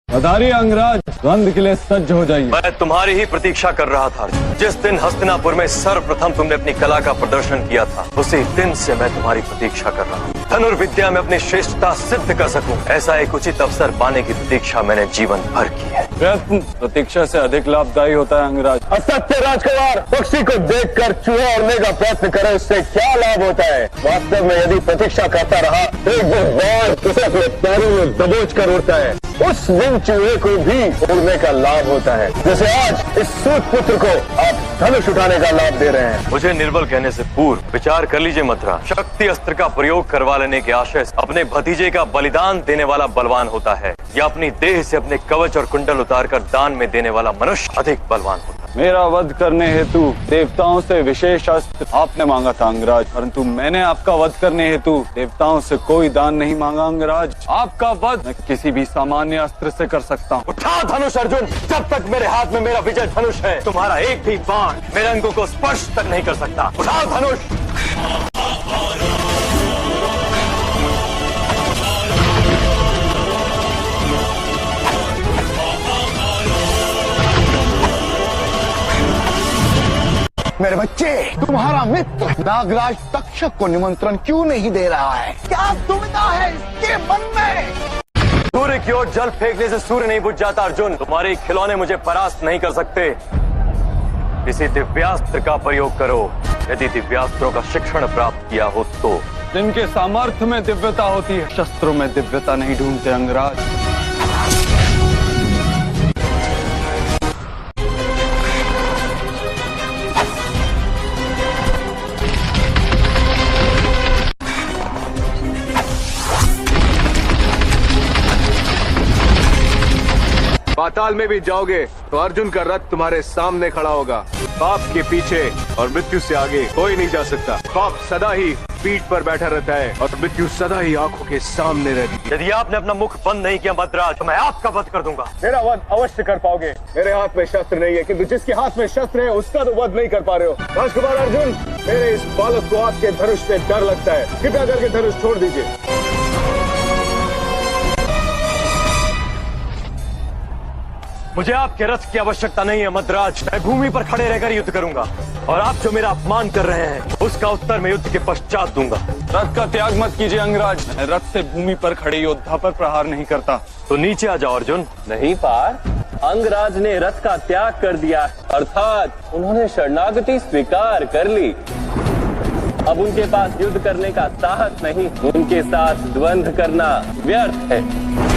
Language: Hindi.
बधाई अंगराज, द्वंद के लिए सज्ज हो जाइए। मैं तुम्हारी ही प्रतीक्षा कर रहा था। जिस दिन हस्तिनापुर में सर्वप्रथम तुमने अपनी कला का प्रदर्शन किया था, उसी दिन से मैं तुम्हारी प्रतीक्षा कर रहा हूँ। धनुर्विद्या में अपनी श्रेष्ठता सिद्ध कर सकूं, ऐसा एक उचित अवसर पाने की प्रतीक्षा मैंने जीवन भर की है। प्रयत्न प्रतीक्षा से अधिक लाभदायी होता है अंगराज। असत्य राजकुमार, पक्षी को देखकर चूहा उड़ने का प्रयत्न करे, उससे क्या लाभ होता है? वास्तव में यदि प्रतीक्षा करता रहा, एक दिन बार उसे अपने पैरों में दबोच कर उड़ता है, उस दिन चूहे को भी उड़ने का लाभ होता है। जैसे आज इस सूत पुत्र को आप धनुष उठाने का लाभ दे रहे हैं। मुझे निर्बल कहने से पूर्व विचार कर लीजिए मथुरा। शक्ति अस्त्र का प्रयोग करवा लेने के आशय से अपने भतीजे का बलिदान देने वाला बलवान होता है, या अपनी देह से अपने कवच और कुंडल उतारकर दान में देने वाला मनुष्य अधिक बलवान होता है। मेरा वध करने हेतु देवताओं से विशेष अस्त्र आपने मांगा था अंगराज, परंतु मैंने आपका वध करने हेतु देवताओं से कोई दान नहीं मांगा अंगराज। आपका वध मैं किसी भी सामान्य अस्त्र से कर सकता हूँ। उठा धनुष अर्जुन, जब तक मेरे हाथ में मेरा विजय धनुष है, तुम्हारा एक भी बाण मेरे अंगों को स्पर्श तक नहीं कर सकता। उठा धनुष। मेरे बच्चे, तुम्हारा मित्र नागराज तक्षक को निमंत्रण क्यों नहीं दे रहा है? क्या दुविधा है इसके मन में? सूर्य की ओर जल फेंकने से सूर्य नहीं बुझ जाता अर्जुन। तुम्हारे खिलौने मुझे परास्त नहीं कर सकते। किसी दिव्यास्त्र का प्रयोग करो, यदि दिव्यास्त्रों का शिक्षण प्राप्त किया हो तो। जिनके सामर्थ्य में दिव्यता होती है, शस्त्रों में दिव्यता नहीं ढूंढते अंगराज। पाताल में भी जाओगे तो अर्जुन का रथ तुम्हारे सामने खड़ा होगा। पाप के पीछे और मृत्यु से आगे कोई नहीं जा सकता। पाप सदा ही पीठ पर बैठा रहता है और मृत्यु सदा ही आंखों के सामने रहती है। यदि आपने अपना मुख बंद नहीं किया मद्राज, तो मैं आपका वध कर दूंगा। मेरा वध अवश्य कर पाओगे। मेरे हाथ में शस्त्र नहीं है, किंतु जिसके हाथ में शस्त्र है उसका तो वध नहीं कर पा रहे हो। राजकुमार अर्जुन, मेरे इस बालक को आपके धनुष से डर लगता है, कृपया करके धनुष छोड़ दीजिए। मुझे आपके रथ की आवश्यकता नहीं है मद्राज। मैं भूमि पर खड़े रहकर युद्ध करूंगा, और आप जो मेरा अपमान कर रहे हैं उसका उत्तर मैं युद्ध के पश्चात दूंगा। रथ का त्याग मत कीजिए अंगराज। मैं रथ से भूमि पर खड़े योद्धा पर प्रहार नहीं करता। तो नीचे आ जाओ अर्जुन। नहीं पार, अंगराज ने रथ का त्याग कर दिया, अर्थात उन्होंने शरणागति स्वीकार कर ली। अब उनके पास युद्ध करने का साहस नहीं, उनके साथ द्वंद्व करना व्यर्थ है।